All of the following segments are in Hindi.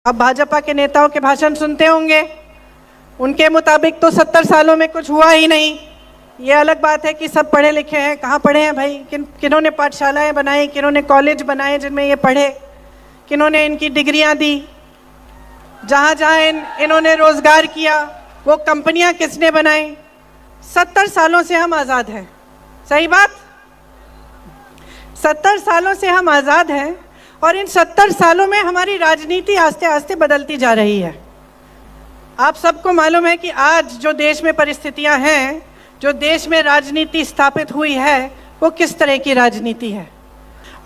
अब भाजपा के नेताओं के भाषण सुनते होंगे, उनके मुताबिक तो 70 सालों में कुछ हुआ ही नहीं। ये अलग बात है कि सब पढ़े लिखे हैं, कहाँ पढ़े हैं भाई? किन्होंने पाठशालाएं बनाई, किन्होंने कॉलेज बनाए जिनमें ये पढ़े, किन्होंने इनकी डिग्रियां दी, जहाँ जहाँ इन्होंने रोजगार किया, वो कंपनियां किसने बनाई? 70 सालों से हम आज़ाद हैं, सही बात? 70 सालों से हम आज़ाद हैं और इन 70 सालों में हमारी राजनीति आस्ते आस्ते बदलती जा रही है। आप सबको मालूम है कि आज जो देश में परिस्थितियां हैं, जो देश में राजनीति स्थापित हुई है, वो किस तरह की राजनीति है।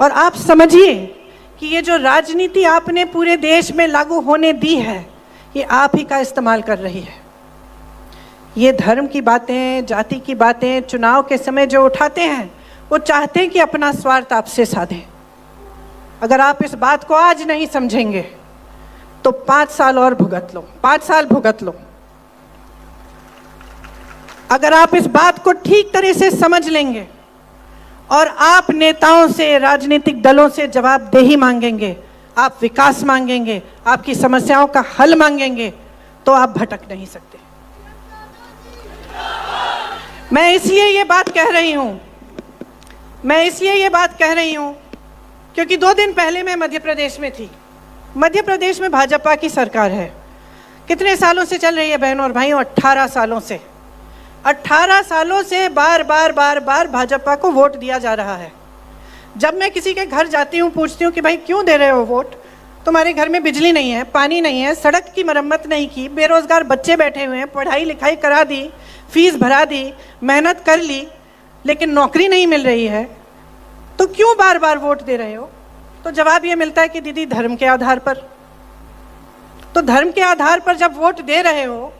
और आप समझिए कि ये जो राजनीति आपने पूरे देश में लागू होने दी है, ये आप ही का इस्तेमाल कर रही है। ये धर्म की बातें, जाति की बातें चुनाव के समय जो उठाते हैं, वो चाहते हैं कि अपना स्वार्थ आपसे साधें। अगर आप इस बात को आज नहीं समझेंगे तो 5 साल और भुगत लो, 5 साल भुगत लो। अगर आप इस बात को ठीक तरह से समझ लेंगे और आप नेताओं से, राजनीतिक दलों से जवाबदेही मांगेंगे, आप विकास मांगेंगे, आपकी समस्याओं का हल मांगेंगे, तो आप भटक नहीं सकते। मैं इसलिए ये बात कह रही हूं क्योंकि 2 दिन पहले मैं मध्य प्रदेश में थी। मध्य प्रदेश में भाजपा की सरकार है। कितने सालों से चल रही है बहनों और भाइयों? 18 सालों से। 18 सालों से बार बार भाजपा को वोट दिया जा रहा है। जब मैं किसी के घर जाती हूँ, पूछती हूँ कि भाई क्यों दे रहे हो वोट? तुम्हारे घर में बिजली नहीं है, पानी नहीं है, सड़क की मरम्मत नहीं की, बेरोजगार बच्चे बैठे हुए हैं, पढ़ाई लिखाई करा दी, फीस भरा दी, मेहनत कर ली, लेकिन नौकरी नहीं मिल रही है, तो क्यों बार बार वोट दे रहे हो? तो जवाब ये मिलता है कि दीदी धर्म के आधार पर। तो धर्म के आधार पर जब वोट दे रहे हो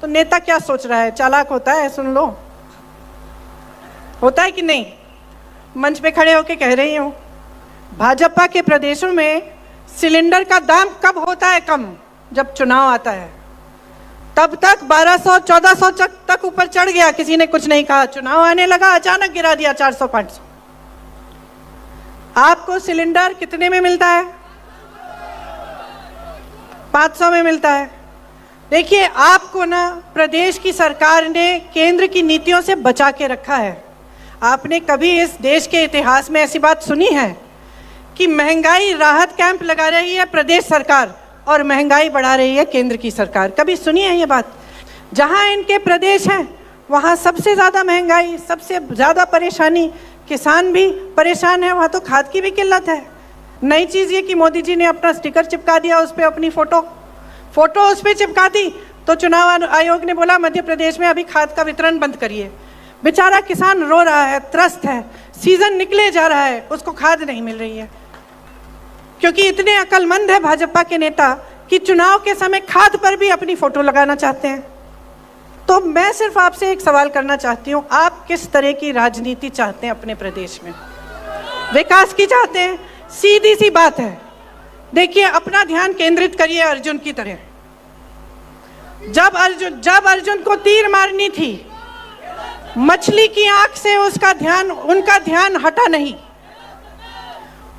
तो नेता क्या सोच रहा है? चालाक होता है, सुन लो, होता है कि नहीं? मंच पे खड़े होके कह रही हूं, भाजपा के प्रदेशों में सिलेंडर का दाम कब होता है कम? जब चुनाव आता है। तब तक 1200-1400 तक ऊपर चढ़ गया, किसी ने कुछ नहीं कहा। चुनाव आने लगा, अचानक गिरा दिया 400-500। आपको सिलेंडर कितने में मिलता है? 500 में मिलता है। देखिए, आपको ना प्रदेश की सरकार ने केंद्र की नीतियों से बचा के रखा है। आपने कभी इस देश के इतिहास में ऐसी बात सुनी है कि महंगाई राहत कैंप लगा रही है प्रदेश सरकार और महंगाई बढ़ा रही है केंद्र की सरकार? कभी सुनी है ये बात? जहां इनके प्रदेश हैं वहां सबसे ज़्यादा महंगाई, सबसे ज़्यादा परेशानी, किसान भी परेशान है, वहाँ तो खाद की भी किल्लत है। नई चीज़ ये कि मोदी जी ने अपना स्टिकर चिपका दिया, उस पर अपनी फोटो उस पर चिपका दी, तो चुनाव आयोग ने बोला मध्य प्रदेश में अभी खाद का वितरण बंद करिए। बेचारा किसान रो रहा है, त्रस्त है, सीजन निकले जा रहा है, उसको खाद नहीं मिल रही है, क्योंकि इतने अक्लमंद है भाजपा के नेता कि चुनाव के समय खाद पर भी अपनी फोटो लगाना चाहते हैं। तो मैं सिर्फ आपसे एक सवाल करना चाहती हूँ, आप किस तरह की राजनीति चाहते हैं अपने प्रदेश में? विकास की चाहते हैं? सीधी सी बात है। देखिए, अपना ध्यान केंद्रित करिए अर्जुन की तरह। जब अर्जुन को तीर मारनी थी, मछली की आंख से उनका ध्यान हटा नहीं।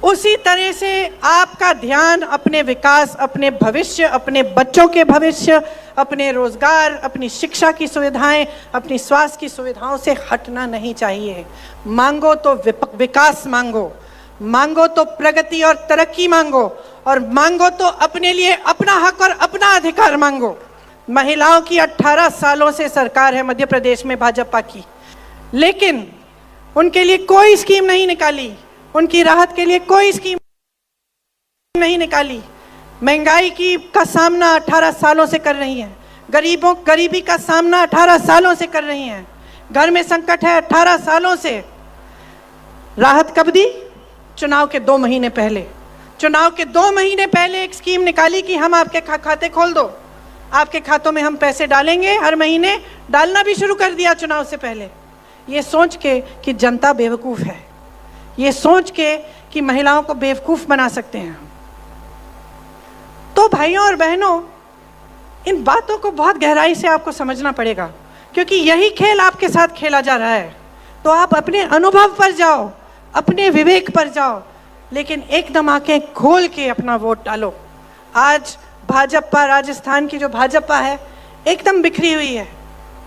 उसी तरह से आपका ध्यान अपने विकास, अपने भविष्य, अपने बच्चों के भविष्य, अपने रोजगार, अपनी शिक्षा की सुविधाएं, अपनी स्वास्थ्य की सुविधाओं से हटना नहीं चाहिए। मांगो तो विकास मांगो तो प्रगति और तरक्की मांगो, और मांगो तो अपने लिए अपना हक और अपना अधिकार मांगो। महिलाओं की 18 सालों से सरकार है मध्य प्रदेश में भाजपा की, लेकिन उनके लिए कोई स्कीम नहीं निकाली, उनकी राहत के लिए कोई स्कीम नहीं निकाली। महंगाई का सामना 18 सालों से कर रही हैं, गरीबी का सामना 18 सालों से कर रही हैं, घर में संकट है 18 सालों से। राहत कब दी? चुनाव के 2 महीने पहले। चुनाव के 2 महीने पहले एक स्कीम निकाली कि हम आपके खाते खोल दो, आपके खातों में हम पैसे डालेंगे, हर महीने डालना भी शुरू कर दिया चुनाव से पहले। ये सोच के कि जनता बेवकूफ़ है, ये सोच के कि महिलाओं को बेवकूफ़ बना सकते हैं। तो भाइयों और बहनों, इन बातों को बहुत गहराई से आपको समझना पड़ेगा, क्योंकि यही खेल आपके साथ खेला जा रहा है। तो आप अपने अनुभव पर जाओ, अपने विवेक पर जाओ, लेकिन एकदम आंखें खोल के अपना वोट डालो। आज भाजपा, राजस्थान की जो भाजपा है एकदम बिखरी हुई है।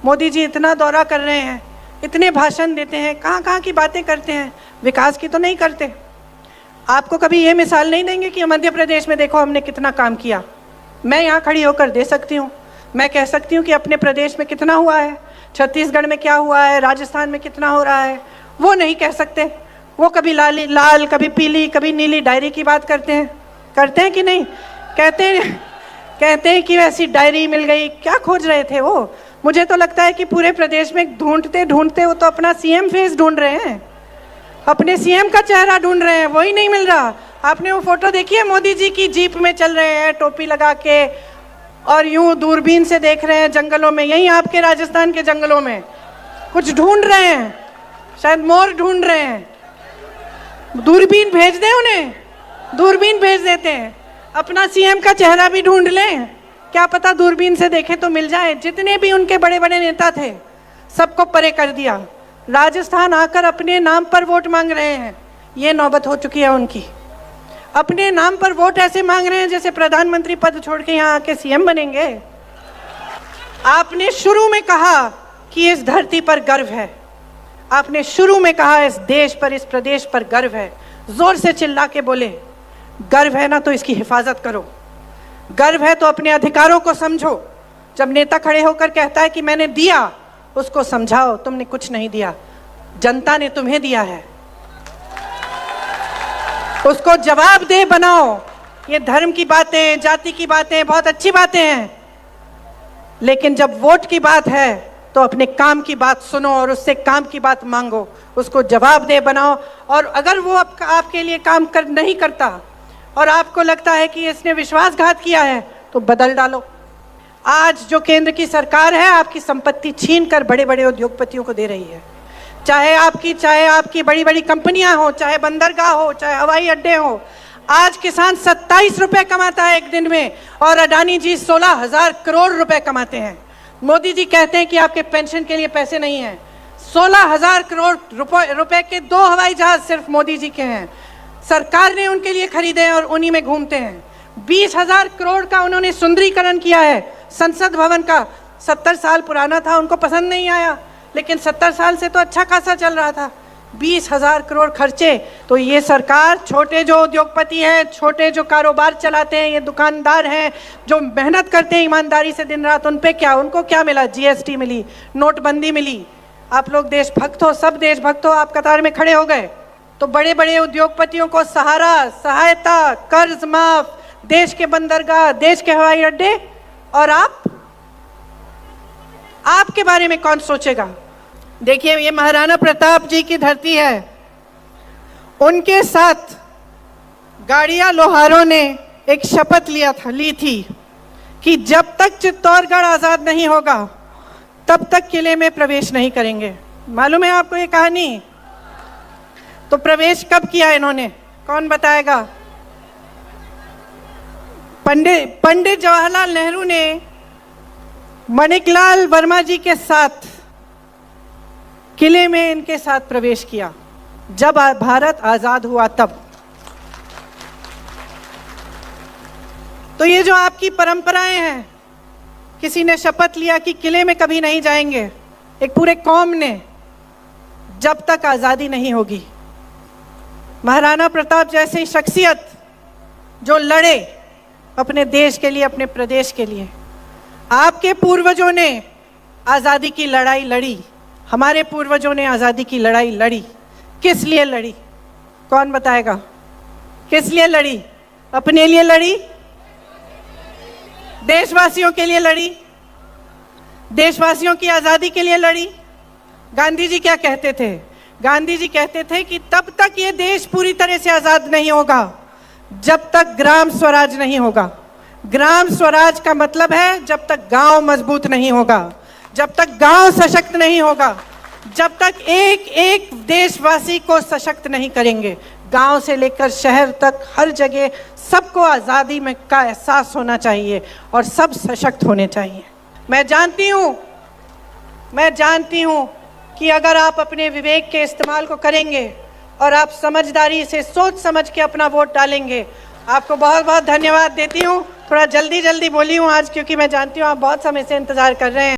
मोदी जी इतना दौरा कर रहे हैं, इतने भाषण देते हैं, कहाँ कहाँ की बातें करते हैं, विकास की तो नहीं करते। आपको कभी ये मिसाल नहीं देंगे कि मध्य प्रदेश में देखो हमने कितना काम किया। मैं यहाँ खड़ी होकर दे सकती हूँ, मैं कह सकती हूँ कि अपने प्रदेश में कितना हुआ है, छत्तीसगढ़ में क्या हुआ है, राजस्थान में कितना हो रहा है। वो नहीं कह सकते। वो कभी लाल, कभी पीली, कभी नीली डायरी की बात करते हैं कि नहीं? कहते हैं कि वैसी डायरी मिल गई। क्या खोज रहे थे वो? मुझे तो लगता है कि पूरे प्रदेश में ढूंढते ढूंढते वो तो अपना सीएम फेस ढूंढ रहे हैं, अपने सीएम का चेहरा ढूंढ रहे हैं, वही नहीं मिल रहा। आपने वो फोटो देखी है? मोदी जी की जीप में चल रहे हैं टोपी लगा के और यूं दूरबीन से देख रहे हैं जंगलों में, यहीं आपके राजस्थान के जंगलों में कुछ ढूंढ रहे हैं, शायद मोर ढूंढ रहे हैं। दूरबीन भेज दें उन्हें, दूरबीन भेज देते हैं, अपना सीएम का चेहरा भी ढूंढ लें, क्या पता दूरबीन से देखें तो मिल जाए। जितने भी उनके बड़े बड़े नेता थे सबको परे कर दिया। राजस्थान आकर अपने नाम पर वोट मांग रहे हैं, ये नौबत हो चुकी है उनकी। अपने नाम पर वोट ऐसे मांग रहे हैं जैसे प्रधानमंत्री पद छोड़ के यहाँ आके सीएम बनेंगे। आपने शुरू में कहा कि इस धरती पर गर्व है, आपने शुरू में कहा इस देश पर, इस प्रदेश पर गर्व है। जोर से चिल्ला के बोले, गर्व है ना तो इसकी हिफाजत करो, गर्व है तो अपने अधिकारों को समझो। जब नेता खड़े होकर कहता है कि मैंने दिया, उसको समझाओ तुमने कुछ नहीं दिया, जनता ने तुम्हें दिया है, उसको जवाबदेह बनाओ। ये धर्म की बातें, जाति की बातें बहुत अच्छी बातें हैं, लेकिन जब वोट की बात है तो अपने काम की बात सुनो और उससे काम की बात मांगो, उसको जवाबदेह बनाओ। और अगर वो आपके लिए काम नहीं करता और आपको लगता है कि इसने विश्वासघात किया है तो बदल डालो। आज जो केंद्र की सरकार है आपकी संपत्ति छीन कर बड़े बड़े उद्योगपतियों को दे रही है। चाहे आपकी बड़ी बड़ी कंपनियां हो, चाहे बंदरगाह हो, चाहे हवाई अड्डे हो। आज किसान 27 रुपए कमाता है एक दिन में और अडानी जी 16,000 करोड़ रुपए कमाते हैं। मोदी जी कहते हैं कि आपके पेंशन के लिए पैसे नहीं है। 16,000 करोड़ रुपए के 2 हवाई जहाज सिर्फ मोदी जी के हैं, सरकार ने उनके लिए खरीदे हैं और उन्हीं में घूमते हैं। 20,000 करोड़ का उन्होंने सुंदरीकरण किया है संसद भवन का। 70 साल पुराना था, उनको पसंद नहीं आया, लेकिन 70 साल से तो अच्छा खासा चल रहा था। 20,000 करोड़ खर्चे। तो ये सरकार, छोटे जो उद्योगपति हैं, छोटे जो कारोबार चलाते हैं, ये दुकानदार हैं जो मेहनत करते हैं ईमानदारी से दिन रात, उन पे क्या, उनको क्या मिला? जीएसटी मिली, नोटबंदी मिली। आप लोग देशभक्त हो, सब देशभक्त हो, आप कतार में खड़े हो गए। तो बड़े बड़े उद्योगपतियों को सहारा, सहायता, कर्ज माफ, देश के बंदरगाह, देश के हवाई अड्डे, और आपके बारे में कौन सोचेगा? देखिए, ये महाराणा प्रताप जी की धरती है। उनके साथ गाड़िया लोहारों ने एक शपथ ली थी कि जब तक चित्तौड़गढ़ आजाद नहीं होगा तब तक किले में प्रवेश नहीं करेंगे। मालूम है आपको ये कहानी? तो प्रवेश कब किया इन्होंने, कौन बताएगा? पंडित जवाहरलाल नेहरू ने माणिकलाल वर्मा जी के साथ किले में इनके साथ प्रवेश किया जब भारत आजाद हुआ तब। तो ये जो आपकी परंपराएं हैं, किसी ने शपथ लिया कि किले में कभी नहीं जाएंगे, एक पूरे कौम ने, जब तक आजादी नहीं होगी। महाराणा प्रताप जैसी शख्सियत जो लड़े अपने देश के लिए, अपने प्रदेश के लिए। आपके पूर्वजों ने आजादी की लड़ाई लड़ी, हमारे पूर्वजों ने आजादी की लड़ाई लड़ी। किस लिए लड़ी, कौन बताएगा? किस लिए लड़ी? अपने लिए लड़ी, देशवासियों के लिए लड़ी, देशवासियों की आजादी के लिए लड़ी। गांधी जी क्या कहते थे? गांधी जी कहते थे कि तब तक ये देश पूरी तरह से आजाद नहीं होगा जब तक ग्राम स्वराज नहीं होगा। ग्राम स्वराज का मतलब है जब तक गांव मजबूत नहीं होगा, जब तक गांव सशक्त नहीं होगा, जब तक एक एक देशवासी को सशक्त नहीं करेंगे, गांव से लेकर शहर तक हर जगह सबको आज़ादी में का एहसास होना चाहिए और सब सशक्त होने चाहिए। मैं जानती हूँ कि अगर आप अपने विवेक के इस्तेमाल को करेंगे और आप समझदारी से सोच समझ के अपना वोट डालेंगे। आपको बहुत बहुत धन्यवाद देती हूँ। थोड़ा जल्दी बोली हूँ आज, क्योंकि मैं जानती हूँ आप बहुत समय से इंतज़ार कर रहे हैं।